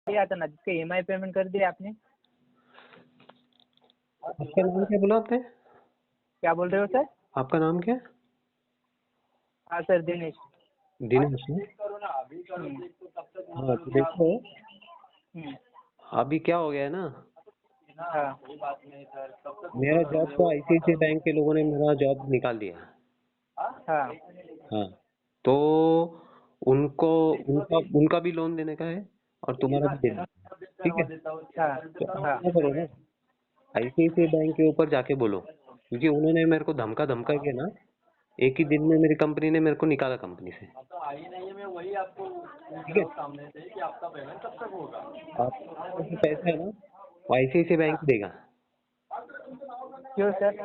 दिया था ना, जिसके ईएमआई पेमेंट कर दिया आपने। आपका नाम क्या बोला आपने? क्या बोल रहे हो सर? आपका नाम क्या है? हाँ सर, दिनेश। दिनेश है? हाँ तो देखो, हम्म, अभी क्या हो गया है ना, हाँ मेरा जॉब तो आईसीआईसीआई बैंक के लोगों ने मेरा जॉब निकाल दिया। हाँ हाँ, तो उनको उनका उनका भी लोन देने का है और तुम्हारा भी देना है, ठीक है? हाँ तो आप हाँ। क्या करो ना, आईसीआईसीआई बैंक के ऊपर जाके बोलो, क्योंकि उन्होंने मेरे को धमका धमका के ना, एक ही दिन में मेरी कंपनी ने मेरे को निकाला कंपनी से। ठीक है, आपका जो पैसा है ना वो आईसीआईसीआई बैंक देगा। क्यों सर?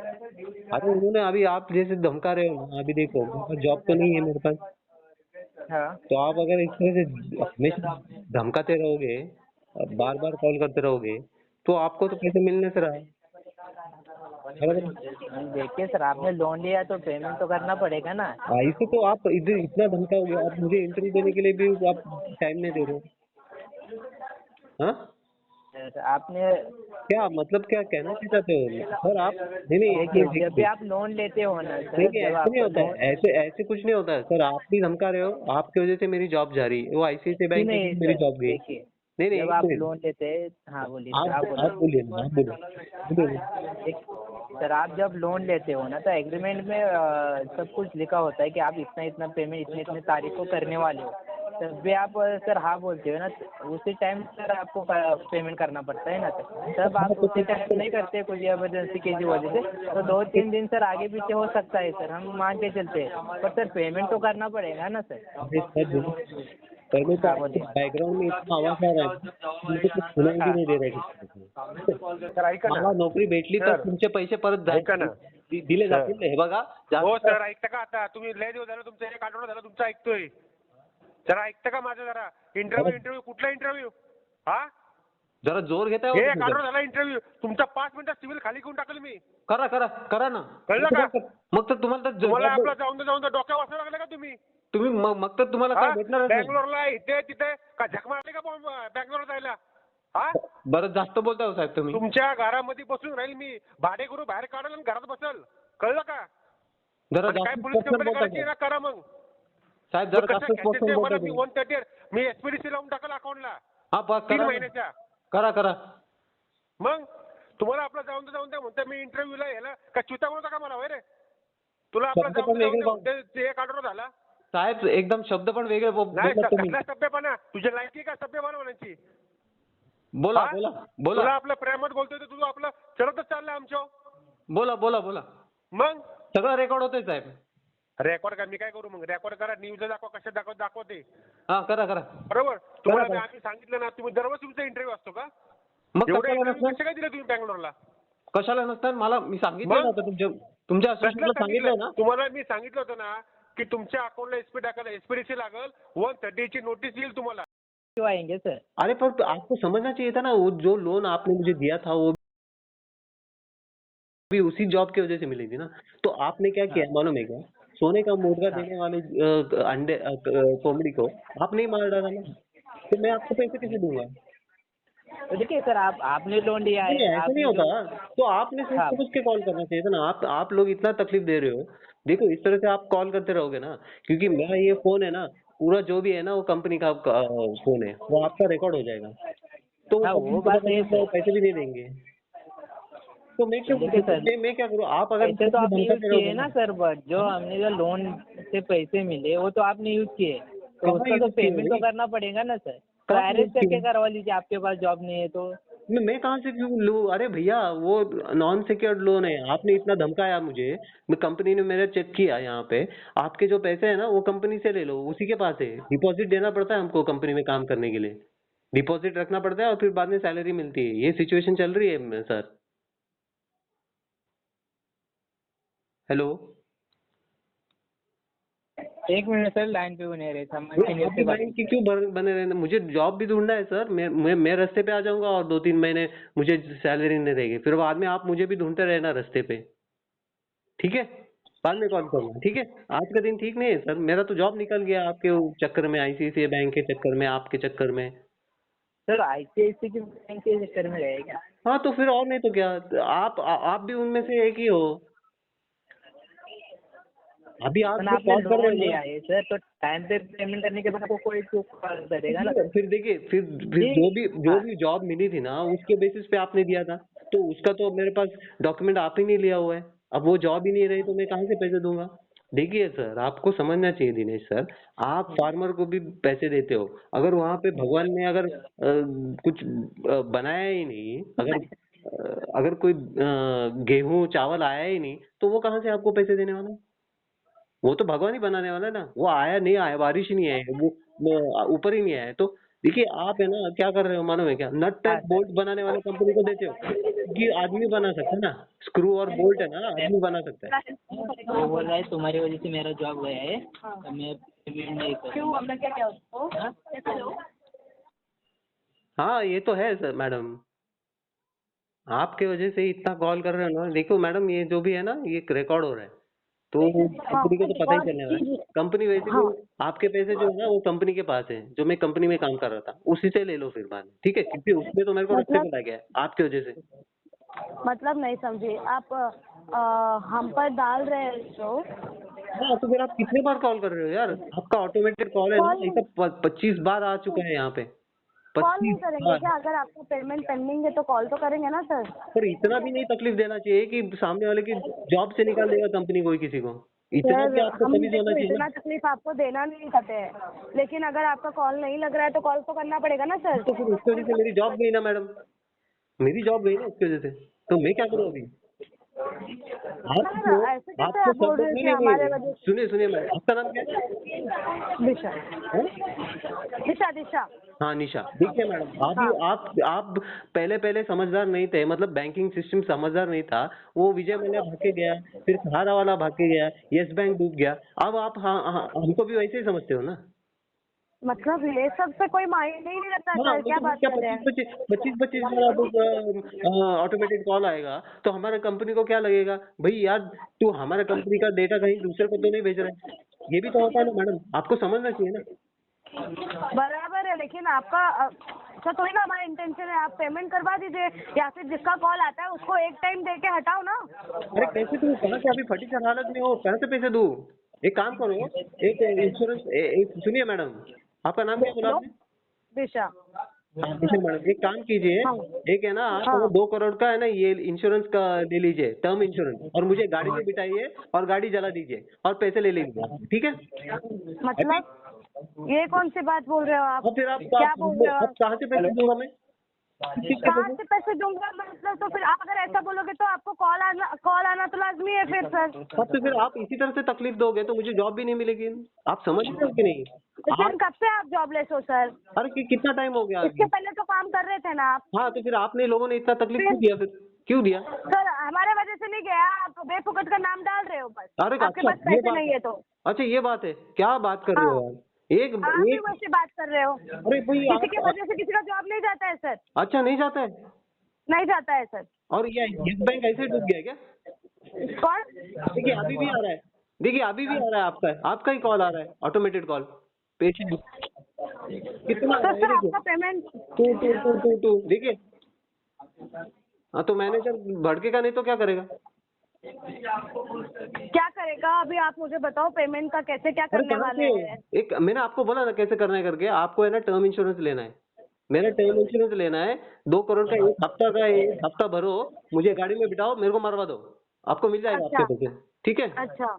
अरे उन्होंने अभी आप जैसे धमका रहे हो ना, अभी देखो मेरे पास जॉब तो नहीं है मेरे पास, हाँ तो आप अगर इस तरह से हमेशा धमकाते रहोगे, बार बार कॉल करते रहोगे, तो आपको तो पैसे मिलने से रहा है, बराबर है? देखिए सर, आपने लोन लिया तो पेमेंट तो करना पड़ेगा ना। ऐसे तो आप इधर इतना धमकाओगे, आप मुझे इंटरव्यू देने के लिए भी आप टाइम नहीं दे रहे हो। हाँ, सर, आपने क्या मतलब, क्या कहना क्या चाहते हो सर आप? नहीं नहीं, एक देखिए, मिनट जब भी देखिए, आप लोन लेते हो ना नहीं सर, नहीं जब ऐसे नहीं आपका होता लोन है, ऐसे ऐसे कुछ नहीं होता है सर, आप भी धमका रहे हो, आपकी वजह से मेरी जॉब जा रही है, वो आईसीआईसीआई क्यों बैंक की नहीं वजह से मेरी सर, जॉब गई। देखिए, नहीं नहीं, जब एक आप मिनट, लोन लेते हैं, हाँ बोलिए सर, आप आप बोलिए। बोलिए ना, आप बोलो, बोलिए। सर, आप जब लोन लेते हो ना तो एग्रीमेंट में सब कुछ लिखा होता है कि आप इतना इतना पेमेंट इतने इतने तारीख को करने वाले हो। तब भी आप सर हाँ बोलते हो ना, तो उसी टाइम सर आपको पेमेंट करना पड़ता है ना सर। तब हाँ आप तो उसी टाइम नहीं करते कुछ इमरजेंसी की वजह से, तो 2-3 दिन सर आगे पीछे हो सकता है सर, हम मान के चलते हैं, पर सर पेमेंट तो करना पड़ेगा ना सर। अरे सर देखो, पहले तो हाँ आपके बोलिए। बैकग्राउंड में इतना आवाज आ रहा है ना, मुझे कुछ सुनाई भी हाँ नहीं दे रहा है ठीक से, ठीक आहे? सर ऐका ना मला नोकरी भेटली तर सर तुमचे पैसे परत ऐका ना दिले सर जातील, हे बघा हो जास्त। सर ऐकता का आता तुम्ही लय दिवस झालं तुमचं एक आठवडा झालं तुमचं ऐकतोय जरा ऐकता का माझं जरा जरा इंटरव्ह्यू कुठला इंटरव्ह्यू हा जरा जोर घेताय हे हो एक तुम्ही आठवडा जरा. झाला इंटरव्ह्यू तुमचा 5 मिनिटात सिव्हिल खाली करून टाकलं मी करा करा करा ना. कळलं का मग तर तुम्हाला तर तुम्हाला job आपलं जाऊन डोक्यावर बसायला लागलं का तुम्ही तुम्ही मग तर तुम्हाला काय हा भेटणारच नाही. बँगलोरला इथे तिथे का झक मारले का बँगलोरला जायला हा बरं जास्त बोलताय हो साहेब तुम्ही. तुमच्या घरामध्ये बसून राहील मी भाडे करू बाहेर काढाल आणि घरात बसल कळलं का जरा आणि काय जास्त पोलीस स्पष्ट कंप्लेंट बोलताय करायची ना साहेब. करा मग साहेब मग जरा कसं जास्त स्पष्ट कॅशेस मला बोलताय मी तुम्ही. 130 मी एसपीडीसी लावून टाकल अकाउंटला हा 3 करा ना. महिन्याच्या करा करा. मग तुम्हाला आपलं जाऊन द्या म्हणता मी इंटरव्ह्यूला यायला का चुता बोलता का मला होय रे तुला आपलं शब्द पण जाऊन वेगळे द्या म्हणते ते एक आठवडा झाला साहेब एकदम शब्द पण वेगळे नाही बोलतात तुम्ही. कसला सभ्यपणा तुझ्या लायकी का सभ्यपणा म्हणायची बोला हा? बोला तुला बोला आपलं प्रेमात बोलतोय तर तुझं आपलं चढतच चाललंय आमच्या बोला बोला बोला. मग सगळं रेकॉर्ड होतंय साहेब. रेकॉर्ड का मी काय करू मग रेकॉर्ड करा न्यूज दाखवा कशा दाखवते हा करा करा. बरोबर तुम्हाला करा. आम्ही सांगितलं ना तुम्ही दररोज तुमचा इंटरव्ह्यू असतो का मग एवढे कशाला इंटरव्ह्यू नसणार? कसे काय दिले तुम्ही बँगलोरला कशाला नसणार? मला मी सांगितलं मग? ना आता तुमच्या कसलं असोसिएटला सांगितलंय सांगितलं ना. तुम्हाला मी सांगितलं होतं ना की तुमच्या अकाउंटला एसपी टाकायला एसपीडीसी लागल 130 ची नोटीस येईल तुम्हाला क्यों आएंगे सर? अरे पर तो आपको समझना चाहिए था ना, वो जो लोन आपने मुझे दिया था वो भी उसी जॉब की वजह से मिली थी ना. तो आपने क्या हाँ किया मालूम है क्या? सोने का मुर्गा हाँ। देने वाले अंडे कोंबड़ी को आपने ही मार डाला ना, तो मैं आपको पैसे कैसे दूंगा? तो देखिए सर, आपने लोन लिया नहीं है, ऐसा नहीं आपने जो होता. तो आपने सोच हाँ समझ के कॉल करना चाहिए था ना. आप लोग इतना तकलीफ दे रहे हो. देखो इस तरह से आप कॉल करते रहोगे ना, क्योंकि मेरा ये फोन है ना, पूरा जो भी है ना वो कंपनी का फोन है, वो आपका रिकॉर्ड हो जाएगा. तो हाँ, कंपनी वो को बात पता है चल तो सर। पैसे भी नहीं देंगे. तो मैं क्यों देखिए सर, मैं क्या करूँ? आप अगर पैसे तो मुझे आपने यूज धमकाते किए रहोगे ना ना. सर, बट जो हमने जो लोन से पैसे मिले वो तो आपने यूज किए, तो कहाँ उसका तो यूज किए पेमेंट तो भाई? करना पड़ेगा ना सर। तो कहाँ यूज अरेस्ट करके किए? करवा लीजिए, आपके पास जॉब नहीं है तो। मैं कहाँ से क्यों लूँ? अरे भैया वो नॉन सिक्योर्ड लोन है. आपने इतना धमकाया मुझे. मैं कंपनी ने मेरा चेक किया यहाँ पे. आपके जो पैसे है ना वो कंपनी से ले लो, उसी के पास है. डिपॉजिट देना पड़ता है हमको कंपनी में काम करने के लिए. डिपॉजिट रखना पड़ता है और फिर बाद में सैलरी मिलती है. ये सिचुएशन चल रही है सर. हेलो. एक मिनट सर, लाइन पे बने रहे थे, मैं सीनियर आप से भी बात लाइन की करता क्यों बने रहना? मुझे जॉब भी ढूंढना है सर. मैं रास्ते पे आ जाऊंगा और 2-3 महीने मुझे सैलरी नहीं देगी, फिर बाद में आप मुझे भी ढूंढते रहना रास्ते पे. ठीक है, बाद में कॉल करूंगा. ठीक है, आज का दिन ठीक नहीं है सर. मेरा तो जॉब निकल गया आपके चक्कर में, आईसीआईसीआई बैंक के चक्कर में, आपके चक्कर में. सर ICICI की बैंक के चक्कर में गए क्या? हाँ तो फिर और नहीं तो क्या, आप भी उनमें से एक ही हो। अभी आप पर जो आपने कॉल कर रहे लोन हो लिया ना, है सर, तो टाइम पे पेमेंट करने के बाद आपको कोई तो कॉल करेगा ना। फिर देखिए, फिर जी। जो हाँ। भी जॉब मिली थी ना उसके बेसिस पे आपने दिया था, तो उसका तो मेरे पास डॉक्यूमेंट आप ही नहीं लिया हुआ है। अब वो जॉब ही नहीं रही तो मैं कहाँ से पैसे दूंगा। देखिए सर, आपको समझना चाहिए दिनेश सर, आप फार्मर को भी पैसे देते हो, अगर वहां पे भगवान ने अगर कुछ बनाया ही नहीं, अगर कोई गेहूं चावल आया ही नहीं, तो वो कहाँ से आपको पैसे देने वाला है? वो तो भगवान ही बनाने वाला है ना। वो आया नहीं आया, बारिश ही नहीं आई, वो ऊपर ही नहीं आया। तो देखिए आप है ना क्या कर रहे हो मालूम है क्या, नट हाँ टाइट सर। बोल्ट बनाने वाले कंपनी को देते हो, क्योंकि आदमी बना सकता है ना, स्क्रू और बोल्ट है ना आदमी बना सकता है। वो बोल रहा है तुम्हारी वजह से मेरा जॉब गया है, तो मैं पेमेंट नहीं कर। क्यों, हमने क्या किया उसको? हाँ? हाँ ये तो है सर मैडम, आपके वजह से ही इतना कॉल कर रहे हो ना। देखो मैडम, ये जो भी है ना ये रिकॉर्ड हो रहा है, तो कंपनी को तो पता ही चलने वाला है। कंपनी वैसे भी, आपके पैसे जो है ना वो कंपनी के पास है, जो मैं कंपनी में काम कर रहा था उसी से ले लो फिर बाद में, ठीक है, क्योंकि उसमें तो मेरे को रस्ते पे मतलब लग गया है आपकी वजह से। मतलब नहीं समझी आप, हम पर डाल रहे हैं जो हाँ तो फिर आप कितने बार कॉल कर रहे हो यार, आपका ऑटोमेटेड कॉल है ना, कॉल ऐसा 25 बार आ चुका है यहाँ पे, कॉल नहीं 25 करेंगे बार। क्या? अगर आपका पेमेंट पेंडिंग है तो कॉल तो करेंगे ना सर। पर इतना भी नहीं तकलीफ देना चाहिए कि सामने वाले की जॉब से निकाल देगा कंपनी कोई किसी को, इतना सर भी आपको हम तमीज होना देखो चाहिए ना। इतना तकलीफ आपको देना नहीं चाहते हैं, लेकिन अगर आपका कॉल नहीं लग रहा है तो कॉल तो करना पड़ेगा ना सर। तो फिर उसकी वजह से मेरी जॉब गई ना मैडम, मेरी जॉब गई ना उसकी वजह से, तो मैं क्या करूँ अभी। आपको सर ऐसे कैसे आपको आप बोल सब रहे हैं नहीं कि नहीं हमारे नहीं, वजह सुनिए सुनिए मैडम, आपका नाम क्या है? दिशा हाँ? दिशा दिशा हाँ निशा। देखिए मैडम, हाँ आप पहले पहले समझदार नहीं थे, मतलब बैंकिंग सिस्टम समझदार नहीं था। वो विजय मल्ल्या भाग के गया, फिर सहारा वाला भाग के गया, यस बैंक डूब गया। अब आप हाँ, हाँ हमको भी वैसे ही समझते हो ना। मतलब ये सब से कोई मायने ही नहीं रखता हाँ सर, क्या मतलब बात क्या कर रहे हैं? 25 बार आपको ऑटोमेटेड कॉल आएगा तो हमारे कंपनी को क्या लगेगा, भाई यार तू हमारे कंपनी का डेटा कहीं दूसरे को तो नहीं भेज रहा है। ये भी तो होता है ना मैडम, आपको समझना चाहिए ना। बराबर है, लेकिन आपका अच्छा थोड़ी ना हमारा इंटेंशन है। आप पेमेंट करवा दीजिए या फिर जिसका कॉल आता है उसको एक टाइम दे के हटाओ ना। अरे कैसे दूँ, कहाँ से, अभी फटी हालत में हो, कहाँ से पैसे दूँ। एक काम करो, एक इंश्योरेंस, एक सुनिए मैडम, आपका नाम क्या बोला लो आपने? दिशा। हाँ देखिए मैडम, एक काम कीजिए, हाँ एक है ना आप हाँ 2 करोड़ का है ना ये इंश्योरेंस का ले लीजिए, टर्म इंश्योरेंस, और मुझे गाड़ी में बिठाइए और गाड़ी जला दीजिए और पैसे ले लीजिए आप, ठीक है। अभी मतलब ये कौन सी बात बोल रहे हो आप? और फिर आप क्या बोल रहे हो आप कहाँ से पैसे दूंगा मैं, किसके कहाँ पैसे। से पैसे दूंगा मतलब? तो फिर आप अगर ऐसा बोलोगे तो आपको कॉल आना तो लाजमी है फिर सर। हाँ तो फिर आप इसी तरह से तकलीफ दोगे तो मुझे जॉब भी नहीं मिलेगी। आप समझ रहे हो कि नहीं। लेकिन आप कब से आप जॉबलेस हो सर? अरे कितना टाइम हो गया इसके अभी। पहले तो काम कर रहे थे ना आप। हाँ तो फिर आपने लोगों ने इतना तकलीफ क्यों फिर दिया, फिर क्यों दिया। सर हमारे वजह से नहीं गया, आप बेफुकत का नाम डाल रहे हो बस। अरे आपके अच्छा पास ये पैसे बात नहीं है, है तो अच्छा ये बात है, क्या बात कर रहे हाँ, हो यार। एक आप भी एक वैसे बात कर रहे हो। अरे भाई किसी की आप, वजह से किसी का जॉब नहीं जाता है सर, अच्छा नहीं जाता है। नहीं जाता है सर। और ये यस बैंक ऐसे ही डूब गया क्या। कौन? देखिए अभी भी आ रहा है, देखिए अभी भी आ रहा है, आपका ही कॉल आ रहा है, ऑटोमेटेड कॉल, पेशेंट कितना आ तो रहा है ये सर देखिए, आपका पेमेंट टू देखिए। हाँ तो मैनेजर भड़केगा नहीं तो क्या करेगा। क्या करेगा अभी? आप मुझे बताओ पेमेंट का कैसे क्या अरे करने कहाँ वाले से, हैं? एक मैंने आपको बोला ना कैसे करना है करके, आपको है ना टर्म इंश्योरेंस लेना है, मेरा टर्म इंश्योरेंस लेना है, 2 करोड़ का, एक हफ्ता का, एक हफ्ता भरो, मुझे गाड़ी में बिठाओ, मेरे को मरवा दो, आपको मिल जाएगा आपके अच्छा पैसे, ठीक है। अच्छा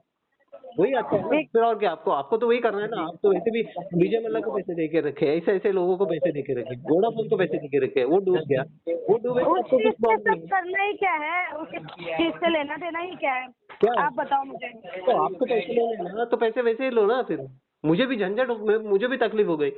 वही अच्छा है ना, ठीक। फिर और क्या, आपको तो वही करना है ना। आप तो वैसे भी विजय मल्ला को पैसे दे के रखे, ऐसे ऐसे लोगों को पैसे दे के रखे, वोडाफोन को पैसे दे के रखे, वो डूब गया, वो डूबे तो उस आपको चीज कुछ से प्रॉब्लम सब नहीं है। करना ही क्या है? उस चीज से लेना देना ही क्या है? क्या है? आप बताओ मुझे। तो आपको पैसे लेने हैं ना तो पैसे वैसे ही लो ना, फिर मुझे भी झंझट मुझे भी तकलीफ हो गई।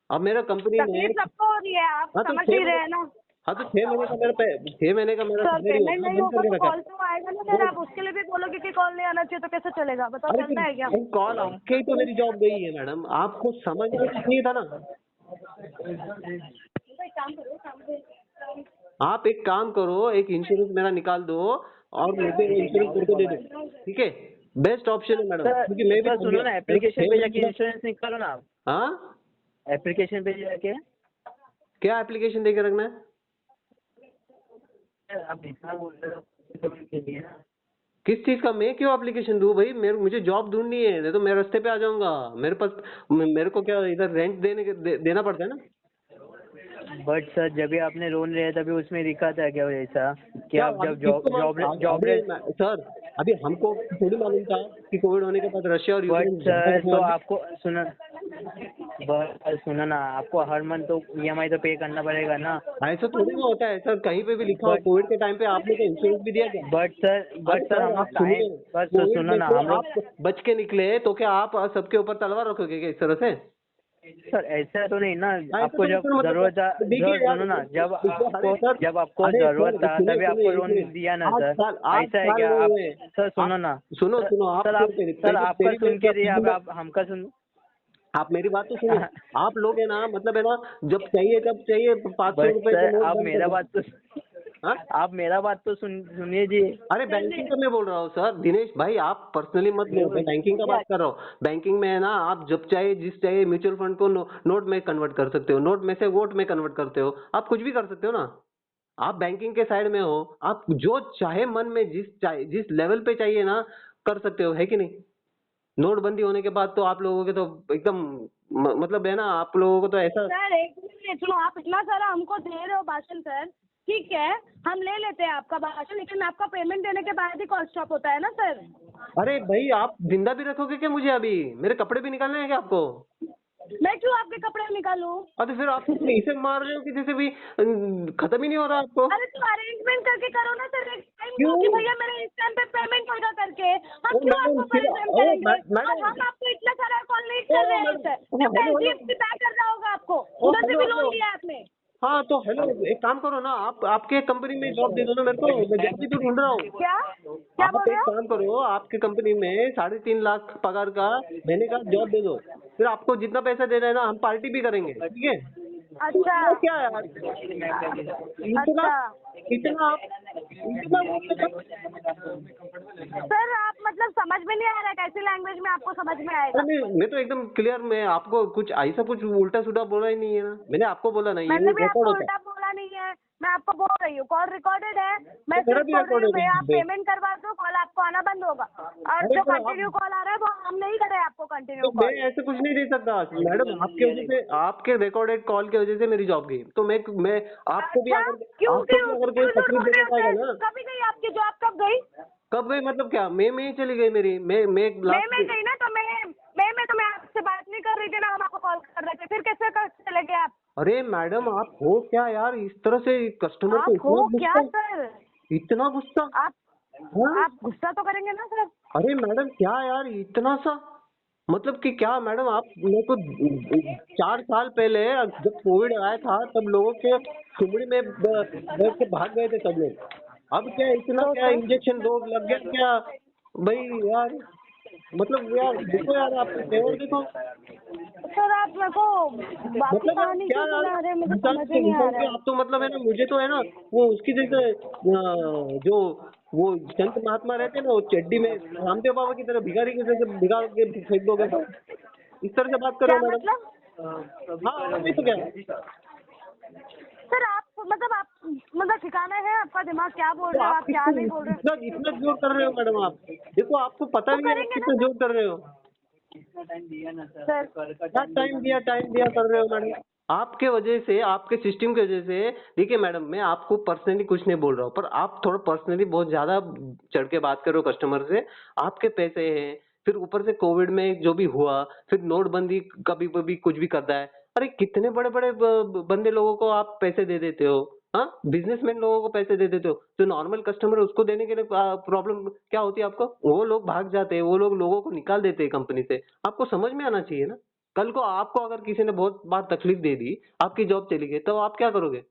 अब मेरा कंपनी तकलीफ में, सबको हो रही है, आप हाँ तो समझ छह ही रहे महीने हैं ना। हाँ तो 6 महीने का मेरा 6 महीने का मेरा सर सैलरी पेमेंट होगा, नहीं बंद होगा करके तो रखा कॉल तो आएगा ना सर। है। आप उसके लिए भी बोलोगे कि कॉल नहीं आना चाहिए तो कैसे चलेगा? बताओ, अरे चलता है क्या? फिर कॉल आके ही तो मेरी जॉब गई है मैडम, आपको समझना चाहिए था ना। आप एक काम करो, एक इंश्योरेंस मेरा निकाल दो और मुझे वो इंश्योरेंस मेरे को दे दो, ठीक है। बेस्ट ऑप्शन है मैडम, सर क्योंकि मैं भी सर थक सुनो ना, गया। एप्लीकेशन पे जाके एक इंश्योरेंस निकालो ना आप। हाँ एप्लीकेशन पे जाके क्या एप्लीकेशन दे के रखना है? आप इतना बोल रहे हो तो के लिए ना। किस चीज का? मैं क्यों एप्लीकेशन दूं भाई? मुझे जॉब ढूंढनी है, नहीं तो मैं रास्ते पे आ जाऊंगा। मेरे पास मेरे को क्या इधर रेंट देना पड़ता है ना। बट सर जब भी आपने लोन लिया तभी उसमें लिखा था क्या ऐसा कि क्या आप अभी जब जॉब किसको जॉब मालूम? जॉब सर अभी हमको थोड़ी मालूम था कि कोविड होने के बाद रशिया और बट यूक्रेन सर तो वाले। आपको सुनो ना, आपको हर मंथ तो ईएमआई तो पे करना पड़ेगा ना। ऐसा थोड़ी ना होता है सर, कहीं पे भी लिखा हो। बट कोविड के टाइम पे आपने तो इंश्योरेंस भी दिया क्या? बट अरे सर हम आप लोग सुनिए, टाइम बस कोविड सुनो में ना तो हम लोग। आप बच के निकले, तो क्या आप सबके ऊपर तलवार रखोगे क्या इस तरह से? सर ऐसा तो नहीं ना, ऐसा आपको तो जब सर मतलब जरूरत था तो देखिए यार, सुनो ना, जब आपको अरे जरूरत सर था सुनिए तभी सुनिए आपको एक लोन मिनट। दिया ना सर। 8 ऐसा है साल क्या हुए आप? हुए। सर सुनो आप ना। सुनो सर सुनो आप सर आप सर आपका सुन के दिए, अब आप हमका सुन। आप मेरी बात तो सुनिए। आप लोग है ना, मतलब है ना, जब चाहिए तब चाहिए 500 बट रुपए के सर नोट आप बंद मेरा कर बात तो दो। हाँ? आप मेरा बात तो सुनिए जी। अरे बैंकिंग का मैं बोल रहा हूँ सर, दिनेश भाई आप पर्सनली मत लो, मैं बैंकिंग का बात कर रहा हूँ। बैंकिंग में है ना, आप जब चाहे जिस चाहिए म्यूचुअल फंड को नोट में कन्वर्ट कर सकते हो, नोट में से वोट में कन्वर्ट करते हो, आप कुछ भी कर सकते हो ना। आप बैंकिंग के साइड में हो, आप जो चाहे मन में जिस लेवल पे चाहिए ना कर सकते हो, है कि नहीं? नोटबंदी होने के बाद तो आप लोगों के तो एकदम मतलब है ना, आप लोगों को तो ऐसा। सर एक मिनट सुनो, आप इतना सारा हमको दे रहे हो भाषण सर, ठीक है हम ले लेते हैं आपका भाषण, लेकिन आपका पेमेंट देने के बाद ही कॉल स्टॉप होता है ना सर। अरे भाई आप जिंदा भी रखोगे क्या मुझे? अभी मेरे कपड़े भी निकालने हैं क्या आपको? मैं क्यों आपके कपड़े निकालूं? और तो फिर आप तो ऐसे मार रहे हो कि जैसे भी खत्म ही नहीं हो रहा आपको। अरे तो अरेंजमेंट करके करो ना सर, एक टाइम क्यों? दो कि भैया मेरे इस टाइम पे पेमेंट होगा करके, हम ओ क्यों मैडम आपको फिर परेशान ओ करेंगे? मैडम और हम आपको इतना सारा कॉल नहीं ओ कर रहे हैं मैडम सर, ओ जब हेलो हेलो एचडीएफसी बैंक कर रहा होगा आपको, ओ उधर से हेलो भी लोन हेलो। लिया आपने। हाँ तो हेलो, एक काम करो ना, आप आपके कंपनी में जॉब दे दो ना मेरे को, मैं जॉब भी तो ढूंढ रहा हूँ। क्या क्या आप बोल रहे एक हो? काम करो, आपके कंपनी में 3.5 लाख पगार का महीने का जॉब दे दो, फिर आपको जितना पैसा दे रहे हैं ना हम पार्टी भी करेंगे, ठीक है? अच्छा इतना क्या यार, इतना अच्छा इतना इतना सर, आप मतलब समझ में नहीं आ रहा है, कैसी लैंग्वेज में आपको समझ में आएगा? अरे मैं तो एकदम क्लियर, मैं आपको कुछ ऐसा कुछ उल्टा सीधा बोला ही नहीं है ना, मैंने आपको बोला नहीं, ये मैंने भी रिकॉर्ड आपको होता है। उल्टा बोला नहीं है, मैं आपको बोल रही हूँ कॉल रिकॉर्डेड है, मैं मेरा सिर्फ भी बोल रही रिकॉर्ड हूँ है भैया आप कहीं पे। पेमेंट करवा दो, कॉल आपको आना बंद होगा। और अरे जो तो कंटिन्यू कॉल आ रहा है वो हम नहीं कर रहे हैं आपको कंटिन्यू तो मैं कॉल। ऐसे कुछ नहीं दे सकता मैडम, आपके वजह से, आपके रिकॉर्डेड कॉल की वजह से मेरी जॉब गई, तो मैं आपको भी अच्छा अगर क्यों आपको क्यों भी अगर कोई क्यों झूठ तकलीफ बोल रहे देना हो चाहेगा सर? ना। कभी गई आपकी जॉब, कब गई? कब गई मतलब क्या? मई में ही चली गई मेरी, मैं मैं लास्ट। गई ना, तो मैं तो मैं आपसे बात नहीं कर रही थी ना, हम आपको कॉल कर रहे थे, फिर कैसे चले गए आप? अरे मैडम आप हो क्या यार, इस तरह से कस्टमर को आप इतना हो क्या गुस्सा, सर? इतना गुस्सा। आप हाँ? आप गुस्सा तो करेंगे ना सर? अरे मैडम क्या यार इतना सा, मतलब कि क्या मैडम, आप मेरे को 4 साल पहले जब कोविड आया था तब लोगों के चुमड़ी में बैठ के भाग गए थे सब लोग। अब क्या इतना तो क्या सर इंजेक्शन दो लग गया क्या भाई यार? मतलब यार देखो यार, आपके तेवर देखो। सर आप मेरे को बाकी मतलब यार कहानी क्या क्यों यार, सुना रहे हैं, मुझे इंसान समझ ही नहीं आ इंसान रहा के है। आप तो मतलब है ना, मुझे तो है ना वो उसकी जैसे जो वो संत महात्मा रहते हैं ना, वो चड्डी में रामदेव बाबा की तरह भिखारी की जैसे भिगा के फेंक दोगे तो इस तरह से बात करो क्या मैडम। मतलब? हाँ और नहीं तो क्या? सर आप मतलब ठिकाना है आपका दिमाग, क्या बोल तो रहे हो आप आप, क्या नहीं बोल रहे हो? इतना इतना जोर कर रहे हो मैडम आप, देखो आपको पता तो भी है आप करेंगे कितना ना जोर कर रहे हो। सर। क्या टाइम दिया कर रहे हो मैडम? आपके वजह से, आपके सिस्टम की वजह से। देखिए मैडम, मैं आपको पर्सनली कुछ नहीं बोल रहा हूँ, पर आप थोड़ा पर्सनली बहुत ज्यादा चढ़ के बात करो कस्टमर से। आपके पैसे हैं, फिर ऊपर से कोविड में जो भी हुआ, फिर नोटबंदी कभी कभी कुछ भी करता है। अरे कितने बड़े बड़े बंदे लोगों को आप पैसे दे देते हो। हाँ, बिजनेसमैन लोगों को पैसे दे देते हो, जो नॉर्मल कस्टमर है उसको देने के लिए प्रॉब्लम क्या होती है आपको? वो लोग भाग जाते हैं, वो लोग लोगों को निकाल देते हैं कंपनी से। आपको समझ में आना चाहिए ना। कल को आपको अगर किसी ने बहुत बार तकलीफ दे दी, आपकी जॉब चली गई, तो आप क्या करोगे?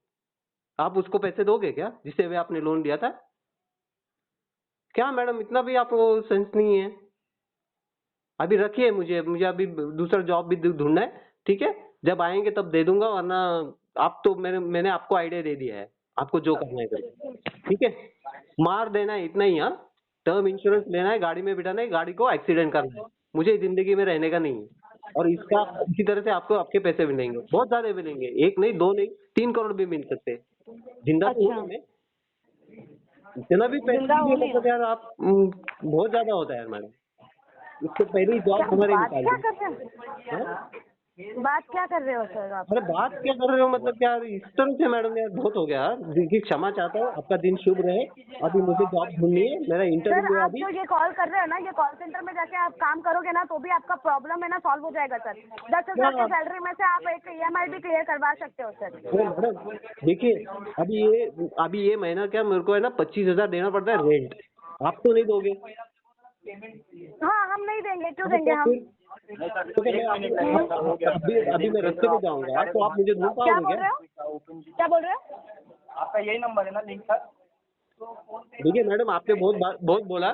आप उसको पैसे दोगे क्या जिससे वे आपने लोन लिया था? क्या मैडम, इतना भी आपको सेंस नहीं है? अभी रखिए, मुझे मुझे अभी दूसरा जॉब भी ढूंढना है, ठीक है? जब आएंगे तब दे दूंगा, वरना आप तो मैंने आपको आइडिया दे दिया है, आपको जो करना है करो, ठीक है? मार देना है इतना ही। हाँ, टर्म इंश्योरेंस लेना है, गाड़ी में बिठाना है, गाड़ी को एक्सीडेंट करना है, मुझे जिंदगी में रहने का नहीं है। और इसका इसी तरह से आपको आपके पैसे मिलेंगे, बहुत ज्यादा मिलेंगे, 1 नहीं 2 नहीं 3 करोड़ भी मिल सकते हैं। जिंदा तो हूँ अच्छा। ना मैं, इतना भी पैसे जिंदा के हो लिए नहीं मतलब यार आप बहुत ज्यादा होता है यार मैडम, इससे पहले ही क्या जॉब हमारे बात निकाल क्या दी। कर रहे हैं? हाँ? बात क्या कर रहे हो सर आप? अरे बात क्या कर रहे हो मतलब क्या इस तरह से मैडम, यार बहुत हो गया। देखिए क्षमा चाहता हूँ, आपका दिन शुभ रहे। अभी मुझे जॉब ढूंढनी है, मेरा सर इंटरव्यू है आप अभी। जो ये कॉल कर रहे हो ना, ये कॉल सेंटर में जाके आप काम करोगे ना तो भी आपका प्रॉब्लम है ना सॉल्व हो जाएगा सर। 10,000 की सैलरी में से आप एक EMI भी क्लियर करवा सकते हो सर। अरे मैडम देखिए, अभी ये महीना क्या मेरे को है ना 25,000 देना पड़ता है रेंट, आप तो नहीं दोगे? हाँ हम नहीं देंगे, क्यों हाँ, देंगे तो हम? तो क्या अभी मैं रास्ते में जाऊंगा तो आप मुझे ढूंढ क्या पाओगे बोल क्या? रहे हो? क्या बोल रहे हो? आपका यही नंबर है ना लिंक का? देखिए मैडम, आपने बहुत बोला,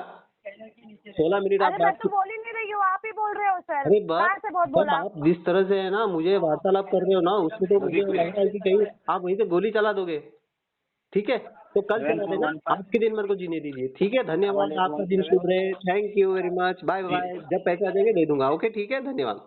16 मिनट आप अरे मैं बात तो बोल ही नहीं रही हूँ, आप ही बोल रहे हो सर। अरे कहाँ से बहुत बस बोला? आप जिस तरह से है ना मुझे वार्तालाप कर रहे हो ना, उसमें तो मुझे लग रहा है कि कहीं आप वहीं से गोली चला दोगे। ठीक है, तो कल चला देना, आज के दिन मेरे को जीने दीजिए। ठीक है, धन्यवाद, आपका दिन शुभ रहे, thank you very much, bye bye. जब पैसे आ जाएंगे दे दूंगा। ओके ठीक है, धन्यवाद।